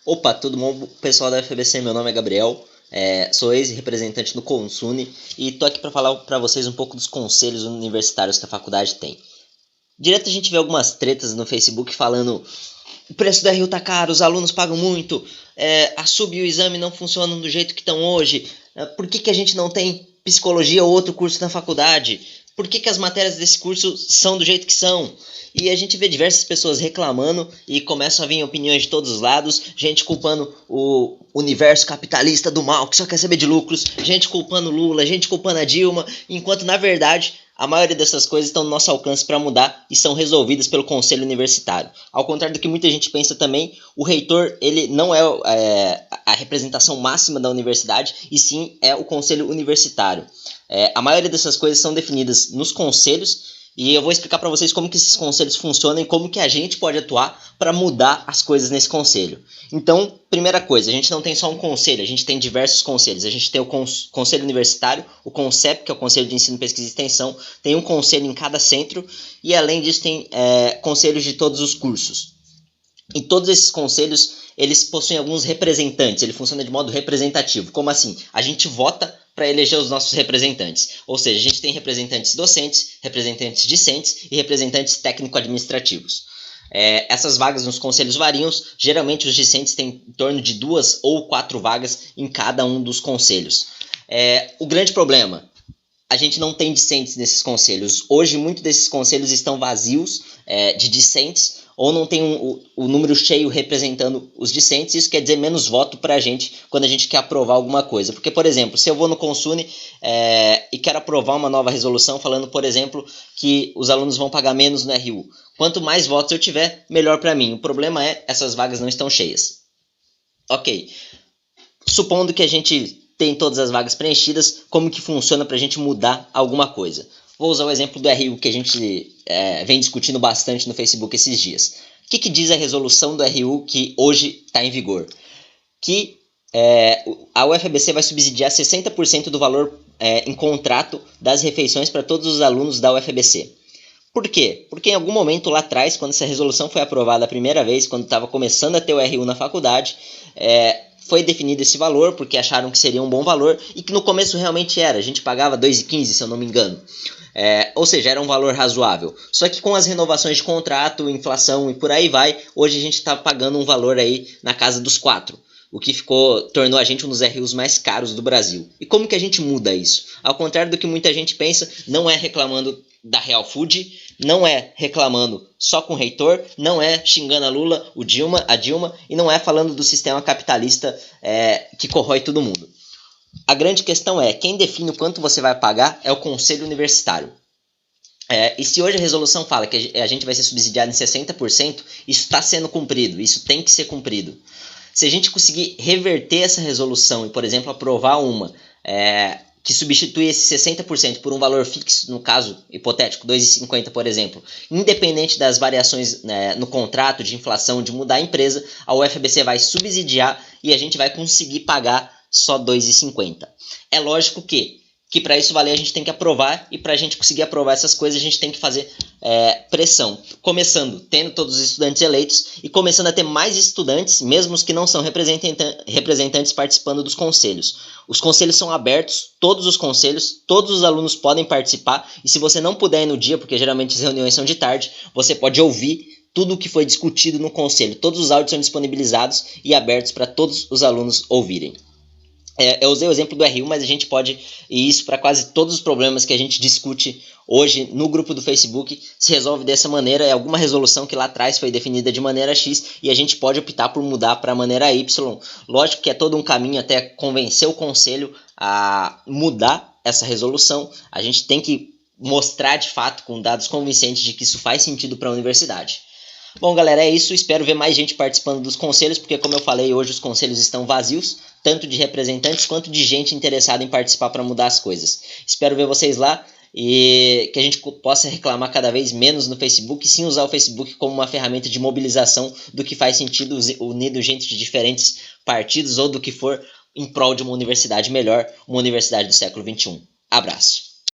Opa, tudo bom, pessoal da FBC? Meu nome é Gabriel, sou ex-representante no Consune e tô aqui para falar para vocês um pouco dos conselhos universitários que a faculdade tem. Direto a gente vê algumas tretas no Facebook falando o preço do RU tá caro, os alunos pagam muito, a sub e o exame não funcionam do jeito que estão hoje, por que a gente não tem psicologia ou outro curso na faculdade? Por que as matérias desse curso são do jeito que são? E a gente vê diversas pessoas reclamando e começam a vir opiniões de todos os lados, gente culpando o universo capitalista do mal, que só quer saber de lucros, gente culpando Lula, gente culpando a Dilma, enquanto na verdade a maioria dessas coisas estão no nosso alcance para mudar e são resolvidas pelo conselho universitário. Ao contrário do que muita gente pensa também, o reitor ele não é a representação máxima da universidade, e sim é o conselho universitário. A maioria dessas coisas são definidas nos conselhos, e eu vou explicar para vocês como que esses conselhos funcionam e como que a gente pode atuar para mudar as coisas nesse conselho. Então, primeira coisa, a gente não tem só um conselho, a gente tem diversos conselhos. A gente tem o conselho universitário, o CONCEP, que é o Conselho de Ensino, Pesquisa e Extensão, tem um conselho em cada centro, e além disso tem conselhos de todos os cursos. E todos esses conselhos, eles possuem alguns representantes, ele funciona de modo representativo. Como assim? A gente vota para eleger os nossos representantes. Ou seja, a gente tem representantes docentes, representantes discentes e representantes técnico-administrativos. Essas vagas nos conselhos variam, geralmente os discentes têm em torno de 2 ou 4 vagas em cada um dos conselhos. O grande problema, a gente não tem discentes nesses conselhos. Hoje, muitos desses conselhos estão vazios de discentes, ou não tem o número cheio representando os discentes. Isso quer dizer menos voto para a gente quando a gente quer aprovar alguma coisa. Porque, por exemplo, se eu vou no Consune e quero aprovar uma nova resolução falando, por exemplo, que os alunos vão pagar menos no RU. Quanto mais votos eu tiver, melhor para mim. O problema é essas vagas não estão cheias. Ok. Supondo que a gente tem todas as vagas preenchidas, como que funciona para a gente mudar alguma coisa? Vou usar o exemplo do RU que a gente vem discutindo bastante no Facebook esses dias. O que diz a resolução do RU que hoje está em vigor? Que a UFABC vai subsidiar 60% do valor em contrato das refeições para todos os alunos da UFABC. Por quê? Porque em algum momento lá atrás, quando essa resolução foi aprovada a primeira vez, quando estava começando a ter o RU na faculdade, foi definido esse valor porque acharam que seria um bom valor e que no começo realmente era. A gente pagava R$ 2,15, se eu não me engano. Ou seja, era um valor razoável. Só que com as renovações de contrato, inflação e por aí vai, hoje a gente está pagando um valor aí na casa dos 4. O que tornou a gente um dos RUs mais caros do Brasil. E como que a gente muda isso? Ao contrário do que muita gente pensa, não é reclamando da Real Food, não é reclamando só com o reitor, não é xingando a Lula, a Dilma, e não é falando do sistema capitalista que corrói todo mundo. A grande questão é, quem define o quanto você vai pagar é o conselho universitário. E se hoje a resolução fala que a gente vai ser subsidiado em 60%, isso está sendo cumprido, isso tem que ser cumprido. Se a gente conseguir reverter essa resolução e, por exemplo, aprovar uma que substitui esse 60% por um valor fixo, no caso hipotético, R$ 2,50, por exemplo, independente das variações no contrato, de inflação, de mudar a empresa, a UFABC vai subsidiar e a gente vai conseguir pagar só R$ 2,50. É lógico que para isso valer a gente tem que aprovar, e para a gente conseguir aprovar essas coisas a gente tem que fazer pressão. Começando tendo todos os estudantes eleitos e começando a ter mais estudantes, mesmo os que não são representantes participando dos conselhos. Os conselhos são abertos, todos os conselhos, todos os alunos podem participar, e se você não puder ir no dia, porque geralmente as reuniões são de tarde, você pode ouvir tudo o que foi discutido no conselho. Todos os áudios são disponibilizados e abertos para todos os alunos ouvirem. Eu usei o exemplo do RU, mas a gente pode ir isso para quase todos os problemas que a gente discute hoje no grupo do Facebook. Se resolve dessa maneira, é alguma resolução que lá atrás foi definida de maneira X e a gente pode optar por mudar para a maneira Y. Lógico que é todo um caminho até convencer o conselho a mudar essa resolução. A gente tem que mostrar de fato com dados convincentes de que isso faz sentido para a universidade. Bom, galera, é isso. Espero ver mais gente participando dos conselhos, porque, como eu falei, hoje os conselhos estão vazios, tanto de representantes quanto de gente interessada em participar para mudar as coisas. Espero ver vocês lá e que a gente possa reclamar cada vez menos no Facebook, e sim usar o Facebook como uma ferramenta de mobilização do que faz sentido, unindo gente de diferentes partidos ou do que for, em prol de uma universidade melhor, uma universidade do século XXI. Abraço!